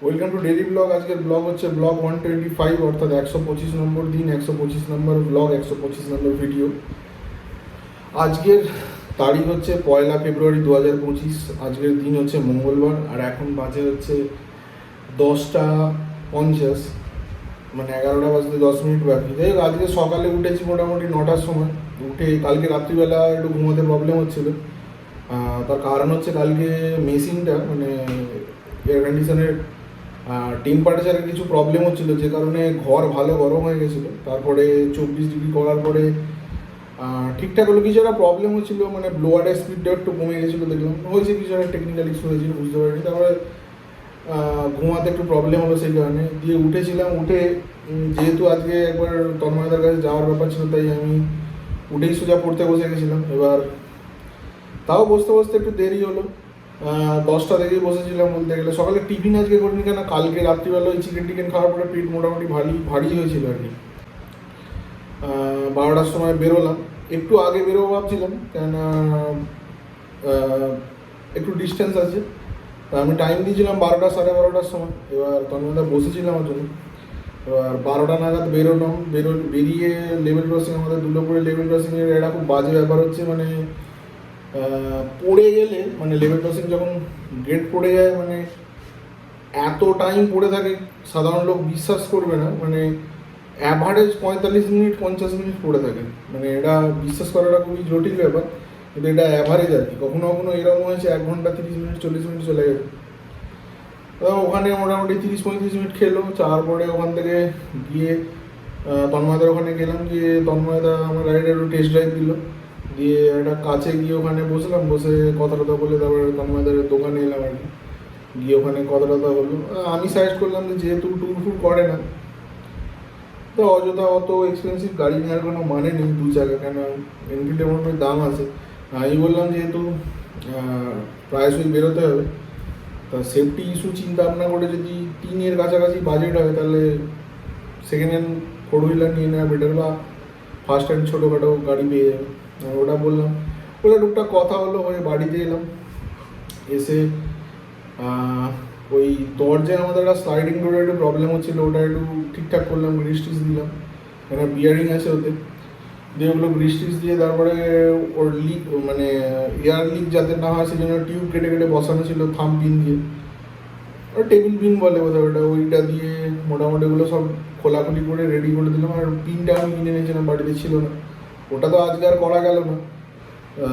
Welcome to daily blog. আজকের blog হচ্ছে blog 125, অর্থাৎ 125 নম্বর দিন, 125 নম্বর ব্লগ, 125 নম্বর ভিডিও। আজকের তারিখ হচ্ছে 1 ফেব্রুয়ারি 2025। আজকের দিন হচ্ছে মঙ্গলবার, আর এখন বাজে হচ্ছে 10:50, মানে 11টা বাজতে 10 মিনিট বাকি। যাই হোক, আজকে সকালে উঠেছি মোটামুটি 9টার সময়। উঠে কালকে রাত্রিবেলা একটু ঘুমোতে প্রবলেম হচ্ছিলো। তার কারণ হচ্ছে কালকে মেশিনটা, মানে এয়ার কন্ডিশনের টেম্পারেচারে কিছু প্রবলেম হচ্ছিলো, যে কারণে ঘর ভালো গরম হয়ে গেছিলো। তারপরে 24 ডিগ্রি করার পরে ঠিকঠাক হলো। কিছু একটা প্রবলেম হচ্ছিলো, মানে ব্লোয়ারের স্পিডটা একটু কমে গেছিলো, দেখলাম হয়েছে কিছু একটা টেকনিক্যাল ইস্যু হয়েছিল, বুঝতে পারিনি। তারপরে ঘুমাতে একটু প্রবলেম হলো, সেই কারণে দিয়ে উঠেছিলাম। উঠে যেহেতু আজকে একবার তন্ময়দার কাছে যাওয়ার ব্যাপার ছিল, তাই আমি উঠেই সোজা পড়তে বসে গেছিলাম। এবার তাও বসতে বসতে একটু দেরি হলো, 10টা থেকেই বসেছিলাম বলতে গেলে। সকালে টিফিন আজকে করিনি, কেন কালকে রাত্রিবেলা ওই চিকেন টিকেন খাওয়ার পরে পেট মোটামুটি ভারী হয়েছিল আর কি। 12টার সময় বেরোলাম, একটু আগে বেরোবো ভাবছিলাম, কেননা একটু ডিস্টেন্স আছে। তা আমি টাইম দিয়েছিলাম 12টা, 12:30টার সময়। এবার তন্ময়দা বসেছিলাম আমার জন্য। এবার 12টা নাগাদ বেরিয়ে লেভেল ক্রসিং, আমাদের দুর্গাপুরে লেভেল ক্রসিংয়ের একটা খুব বাজে ব্যাপার হচ্ছে, মানে পড়ে গেলে, মানে লেভেল ক্রসিং যখন গেট পড়ে যায়, মানে এত টাইম পড়ে থাকে সাধারণ লোক বিশ্বাস করবে না। মানে অ্যাভারেজ 45 মিনিট 50 মিনিট পড়ে থাকে, মানে এটা বিশ্বাস করাটা খুবই জটিল ব্যাপার, কিন্তু এটা অ্যাভারেজ আর কি। কখনো কখনো এরকম হয়েছে 1 ঘন্টা 30 মিনিট 40 মিনিট চলে গেছে। ওখানে মোটামুটি 30-35 মিনিট খেলো। তারপরে ওখান থেকে গিয়ে তন্ময়দার ওখানে গেলাম, গিয়ে তন্ময়দা আমার গাড়িটা একটু টেস্ট ড্রাইভ দিল। দিয়ে একটা কাছে গিয়ে ওখানে বসলাম, বসে কথা টথা বলে তারপরে তন্ময়দার দোকানে এলাম আর কি। গিয়ে ওখানে কথা টথা হলো। আমি সাজেস্ট করলাম যে যেহেতু ট্যুর ফুর করে না, তো অযথা অত এক্সপেন্সিভ গাড়ি নেওয়ার কোনো মানে নেই 2 চাকা, কেন এনফিল্ডের মোটামুটি দাম আছে। আমি বললাম যেহেতু প্রায়শই বেরোতে হবে, তা সেফটি ইস্যু চিন্তা ভাবনা করে যদি 3-এর কাছাকাছি বাজেট হয়, তাহলে সেকেন্ড হ্যান্ড 4 হুইলার নিয়ে নেওয়া বেটার, বা ফার্স্ট হ্যান্ড ছোটোখাটো গাড়ি পেয়ে যাবে। ওটা বললাম, ওটা টুকটাক কথা হলো, হয়ে বাড়িতে এলাম। এসে ওই দরজায় আমাদের একটা স্লাইডিং ডোরের একটু প্রবলেম হচ্ছিলো, ওটা একটু ঠিকঠাক করলাম, গ্রিস টিস দিলাম, একটা বিয়ারিং আছে ওতে, দিয়ে ওগুলো গ্রিস টিস দিয়ে তারপরে ওর লিক, মানে এয়ার লিক যাতে না হয় সেই জন্য টিউব কেটে কেটে বসানো ছিল থাম পিন দিয়ে, ওর টেবিল পিন বলে বোধ হয় ওটা, ওইটা দিয়ে মোটামুটি ওগুলো সব খোলাখুলি করে রেডি করে দিলাম। আর পিনটা আমি কিনে নিয়েছিলাম, বাড়িতে ছিল না, ওটা তো আজকে আর করা গেল না।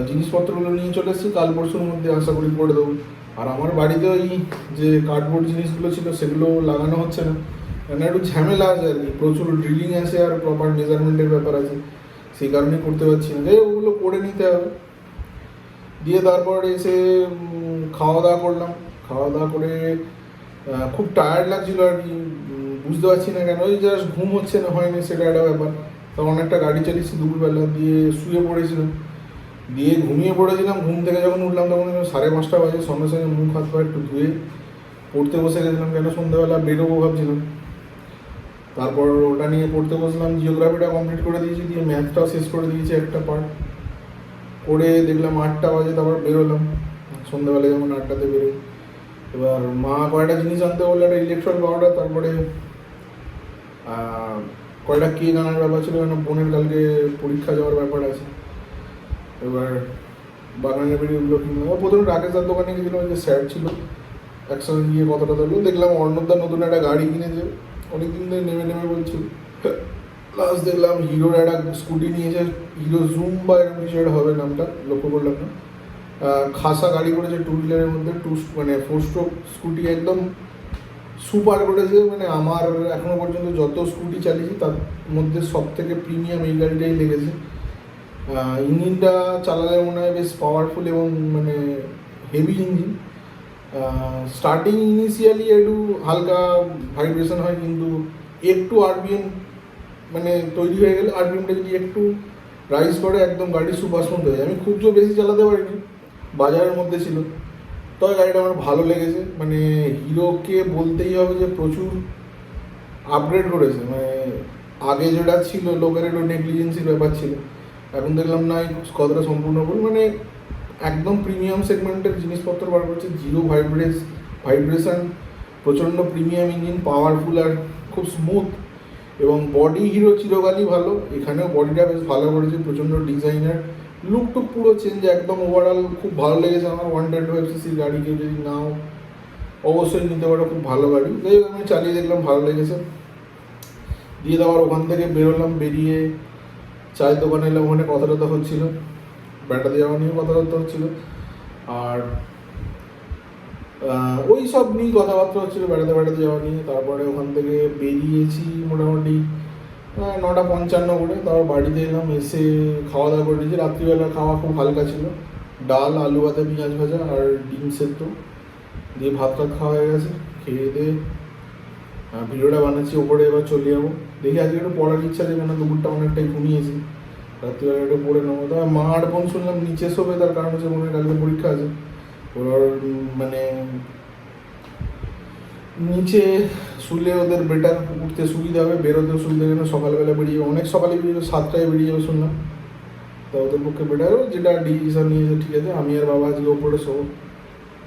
জিনিসপত্রগুলো নিয়ে চলে এসেছি, কাল পরশুর মধ্যে আশা করি করে দেবো। আর আমার বাড়িতে ওই যে কার্ডবোর্ড জিনিসগুলো ছিল সেগুলো লাগানো হচ্ছে না, মানে একটু ঝামেলা আছে আর কি, প্রচুর ড্রিলিং আছে আর প্রপার মেজারমেন্টের ব্যাপার আছে, সেই কারণে করতে পারছি না। যাই ওগুলো করে নিতে হবে। দিয়ে তারপর এসে খাওয়া দাওয়া করলাম। খাওয়া দাওয়া করে খুব টায়ার্ড লাগছিল আর কি, বুঝতে পারছি না কেন, ওই জাস্ট ঘুম হচ্ছে না, হয়নি, সেটা একটা ব্যাপার। তখন অনেকটা গাড়ি চালিয়েছি দুপুরবেলা, দিয়ে শুয়ে পড়েছিলাম, দিয়ে ঘুমিয়ে পড়েছিলাম। ঘুম থেকে যখন উঠলাম তখন 5:30 বাজে। সঙ্গে সঙ্গে মুখ হাত পা একটু ধুয়ে পড়তে বসে গেছিলাম, কেন সন্ধ্যাবেলা বেরোবো ভাবছিলাম। তারপর ওটা নিয়ে পড়তে বসলাম, জিওগ্রাফিটা কমপ্লিট করে দিয়েছি, দিয়ে ম্যাথটাও শেষ করে দিয়েছি একটা পার্ট করে। দেখলাম 8টা বাজে, তারপর বেরোলাম। সন্ধ্যাবেলা যেমন 8টাতে বেরোই। এবার মা কয়টা জিনিস আনতে বললো, একটা ইলেকট্রন পাউডার, তারপরে কয়টা কেক আনার ব্যাপার ছিল, কেন বোনের কালকে পরীক্ষা যাওয়ার ব্যাপার আছে। এবার বাগানের বেরিয়েগুলো কিনলাম। প্রথমে রাকেশদার দোকানে গেছিলাম, যে স্যার ছিল, একসঙ্গে গিয়ে কতটা ধরলো। দেখলাম অর্ণবদা নতুন একটা গাড়ি কিনেছে, অনেকদিন ধরে নেমে নেমে বলছিল। প্লাস দেখলাম হিরোর একটা স্কুটি নিয়েছে, হিরো জুম বা এরকম কিছু একটা হবে নামটা, লক্ষ্য করলাম না। খাসা গাড়ি করেছে, 2 হুইলারের মধ্যে, মানে 4 স্ট্রোক স্কুটি, একদম সুপার করেছে। মানে আমার এখনো পর্যন্ত যত স্কুটি চালিয়েছি তার মধ্যে সব থেকে প্রিমিয়াম এই গাড়িটাই লেগেছে। ইঞ্জিনটা চালালে মনে হয় বেশ পাওয়ারফুল এবং মানে হেভি ইঞ্জিন। স্টার্টিং ইনিশিয়ালি একটু হালকা ভাইব্রেশন হয়, কিন্তু একটু আরপিএম মানে তৈরি হয়ে গেলে, আরপিএমটা যদি একটু রাইজ করে, একদম গাড়ি সুপার স্মুথ হয়ে যায়। আমি খুব জোর বেশি চালাতে পারিনি, বাজারের মধ্যে ছিল, তবে গাড়িটা আমার ভালো লেগেছে। মানে হিরোকে বলতেই হবে যে প্রচুর আপগ্রেড করেছে। মানে আগে যেটা ছিল লোকের একটু নেগলিজেন্সির ব্যাপার ছিল, এখন দেখলাম না, কথাটা সম্পূর্ণ ভুল। মানে একদম প্রিমিয়াম সেগমেন্টের জিনিসপত্র বার করছে, জিরো ভাইব্রেশন, প্রচণ্ড প্রিমিয়াম ইঞ্জিন, পাওয়ারফুল আর খুব স্মুথ, এবং বডি হিরো চিরকালই ভালো, এখানেও বডিটা বেশ ভালো করেছে, প্রচণ্ড ডিজাইনার, লুক টুক পুরো চেঞ্জ, একদম ওভারঅল খুব ভালো লেগেছে আমার। 125cc গাড়ি কেউ যদি নাও অবশ্যই নিতে পারো, খুব ভালো গাড়ি। যাই হোক আমি চালিয়ে দেখলাম, ভালো লেগেছে। দিয়ে দেওয়ার ওখান থেকে বেরোলাম, বেরিয়ে চায়ের দোকানে এলাম, ওখানে কথা টথা হচ্ছিলো, বেড়াতে যাওয়া নিয়ে কথাবার্তা হচ্ছিলো, আর ওই সব নিয়েই কথাবার্তা হচ্ছিলো, বেড়াতে যাওয়া নিয়ে। তারপরে ওখান থেকে বেরিয়েছি মোটামুটি 9:55 করে, তারপর বাড়িতে এলাম, এসে খাওয়া দাওয়া করে নিয়েছি। রাত্রিবেলা খাওয়া খুব হালকা ছিল, ডাল, আলু ভাতে, পেঁয়াজ ভাজা আর ডিম সেদ্ধ দিয়ে ভাত খাওয়া হয়ে গেছে। খেয়ে দিয়ে ভিডিওটা বানাচ্ছি, ওপরে এবার চলে যাবো। দেখি আজকে একটু পড়ার ইচ্ছা আছে, কেন দুপুরটা অনেকটাই ঘুমিয়েছি, রাত্রিবেলা একটু পড়ে নেবো। তবে মা আর বোন শুনলাম নিচে শোবে, তার কারণ হচ্ছে মনে হয় কালকে পরীক্ষা আছে। ওর মানে নিচে শুলে ওদের বেটার, উঠতে সুবিধা হবে, বেরোতেও সুবিধা হবে না। সকালবেলা বেরিয়ে যাবে, অনেক সকালে বেরিয়ে যাবে, 7টায় বেরিয়ে যাবে শুনলাম, তা ওদের পক্ষে বেটার হবে। যেটা ডিসিশন নিয়েছে ঠিক আছে। আমি আর বাবা আজকে ওপরে শোবো,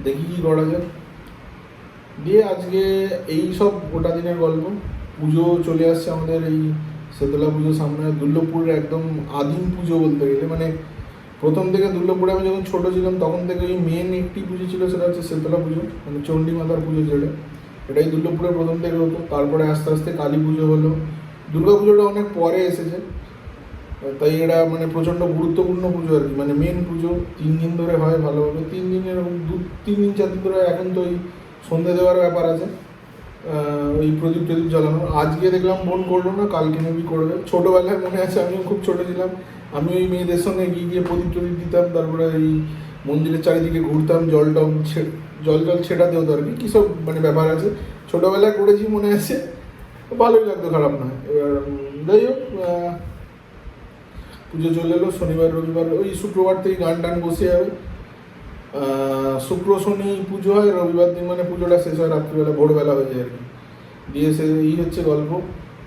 দেখি কী করা যায়। দিয়ে আজকে এই সব গোটা দিনের গল্প। পুজো চলে আসছে আমাদের, এই শীতলা পুজো সামনে, দুর্লভপুরের একদম আদিম পুজো বলতে গেলে। মানে প্রথম থেকে দুর্লভপুরে আমি যখন ছোটো ছিলাম তখন থেকে ওই মেন একটি পুজো ছিল, সেটা হচ্ছে শীতলা পুজো, মানে চণ্ডী মাতার পুজো, যেটা এটাই দুর্লভপুরে প্রথম থেকে হতো। তারপরে আস্তে আস্তে কালী পুজো হলো, দুর্গা পুজোটা অনেক পরে এসেছে, তাই এটা মানে প্রচণ্ড গুরুত্বপূর্ণ পুজো আর কি, মানে মেন পুজো 3 দিন ধরে হয় ভালোভাবে, 3 দিন এরকম 3 দিন 4 দিন ধরে। এখন তো ওই সন্ধে দেওয়ার ব্যাপার আছে, ওই প্রদীপ জ্বালানো। আজকে দেখলাম বোন করলো না, কালকে মেবি করবে। ছোটোবেলায় মনে আছে, আমিও খুব ছোটো ছিলাম, আমি ওই মেয়েদের সঙ্গে গিয়ে প্রদীপ দিতাম, তারপরে ওই মন্দিরের চারিদিকে ঘুরতাম, জল ছেটাতে হতো আর কি, কী সব মানে ব্যাপার আছে, ছোটোবেলায় করেছি মনে আছে, ভালোই লাগতো, খারাপ নয়। এবার যাই হোক, পুজো চলে এলো, শনিবার রবিবার, ওই শুক্রবার থেকে গান টান বসে যাবে। শুক্র শনি পুজো হয়, রবিবার দিন মানে পুজোটা শেষ হয় রাত্রিবেলা, ভোরবেলা হয়ে যায় আর কি। দিয়ে সে এই হচ্ছে গল্প।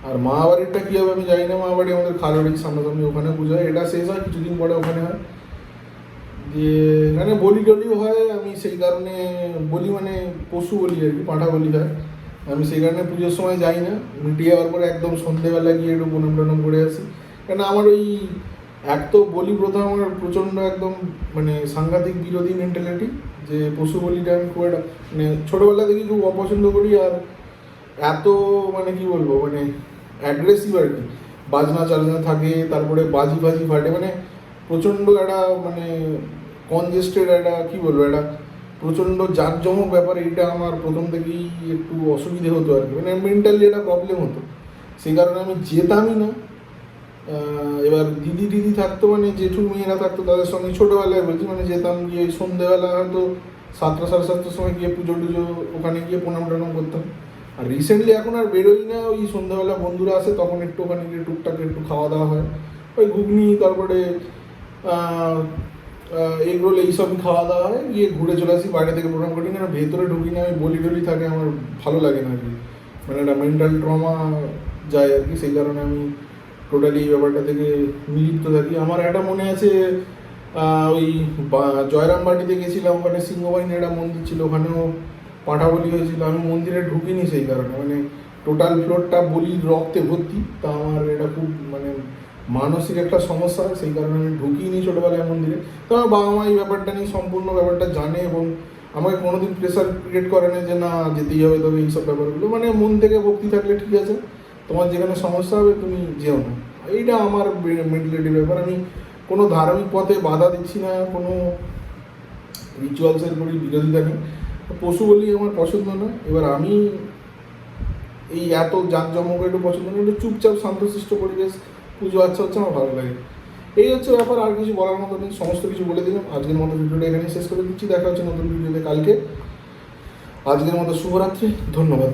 আর মা বাড়িটা কী হবে আমি জানি না, মা বাড়ি আমাদের খালবাড়ির সামনাসামনি, ওখানে পুজো হয়, এটা শেষ হয় কিছুদিন পরে ওখানে হয়। দিয়ে এখানে বলি টলিও হয়, আমি সেই কারণে বলি, মানে পশু বলি আর কি, পাঁঠা বলি হয়, আমি সেই কারণে পুজোর সময় যাই না। মিটিয়ে যাওয়ার পরে একদম সন্ধেবেলা গিয়ে একটু প্রণাম টনাম করে আসি। কেন আমার ওই এক তো বলি প্রথা আমার প্রচণ্ড একদম মানে সাংঘাতিক বিরোধী মেন্টালিটি, যে পশু বলিটা আমি খুব একটা মানে ছোটোবেলা থেকে খুব অপছন্দ করি। আর এত মানে কি বলবো, মানে অ্যাগ্রেসিভ আর কি, বাজনা চালনা থাকে, তারপরে বাজি ফাটে, মানে প্রচণ্ড একটা মানে কনজেস্টেড একটা কী বলবো, একটা প্রচণ্ড জাঁকজমক ব্যাপার। এইটা আমার প্রথম থেকেই একটু অসুবিধে হতো আর কি, মানে মেন্টালি একটা প্রবলেম হতো, সেই কারণে আমি যেতামই না। এবার দিদি থাকতো, মানে জেঠু মেয়েরা থাকতো, তাদের সঙ্গে ছোটোবেলায় বলছি, মানে যেতাম, গিয়ে সন্ধ্যেবেলা হয়তো 7টা 7:30টার সময় গিয়ে পুজো ওখানে গিয়ে প্রণাম টনাম করতাম। আর রিসেন্টলি এখন আর বেরোই না, ওই সন্ধ্যাবেলা বন্ধুরা আসে তখন একটু ওখানে গিয়ে টুকটাক একটু খাওয়া দাওয়া হয়, ওই ঘুগনি, তারপরে এগ রোল, এইসবই খাওয়া দাওয়া হয়, গিয়ে ঘুরে চলে আসি, বাইরে থেকে প্রোগ্রাম করি না, ভেতরে ঢুকি না, আমি বলি টলি থাকে, আমার ভালো লাগে না আর কি, মানে একটা মেন্টাল ট্রমা যায় আর কি, সেই কারণে আমি টোটালি এই ব্যাপারটা থেকে নিলিপ্ত থাকি। আমার একটা মনে আছে, ওই জয়রাম বাটিতে গেছিলাম, ওখানে সিংহবাহিনীর একটা মন্দির ছিল, ওখানেও পাঁঠা বলি হয়েছিল, আমি মন্দিরে ঢুকিনি সেই কারণে, মানে টোটাল ফ্লোরটা বলির রক্তে ভর্তি, তা আমার এটা খুব মানে মানসিক একটা সমস্যা, সেই কারণে আমি ঢুকিনি ছোটোবেলায় মন্দিরে। তো আমার বাবা মা এই ব্যাপারটা নিয়ে সম্পূর্ণ ব্যাপারটা জানে, এবং আমাকে কোনোদিন প্রেশার ক্রিয়েট করে না যে না যেতেই হবে, তবে এইসব ব্যাপারগুলো মানে মন থেকে ভক্তি থাকলে ঠিক আছে, তোমার যেখানে সমস্যা হবে তুমি যেও না, এইটা আমার মেন্টালিটির ব্যাপার। আমি কোনো ধার্মিক পথে বাধা দিচ্ছি না, কোনো রিচুয়ালসের কোনো বিরোধিতা নেই, পশু বলি আমার পছন্দ না। এবার আমি এই এত জাঁকজমক একটু পছন্দ না, একটু চুপচাপ শান্তশিষ্ট পরিবেশ, পুজো আচ্ছা হচ্ছে আমার ভালো লাগে, এই হচ্ছে ব্যাপার। আর কিছু বলার মতো নেই, সমস্ত কিছু বলে দিলাম। আজকের মতো ভিডিওটা এখানে শেষ করে দিচ্ছি, দেখা হচ্ছে নতুন ভিডিওতে কালকে। আজকের মতো শুভরাত্রি, ধন্যবাদ।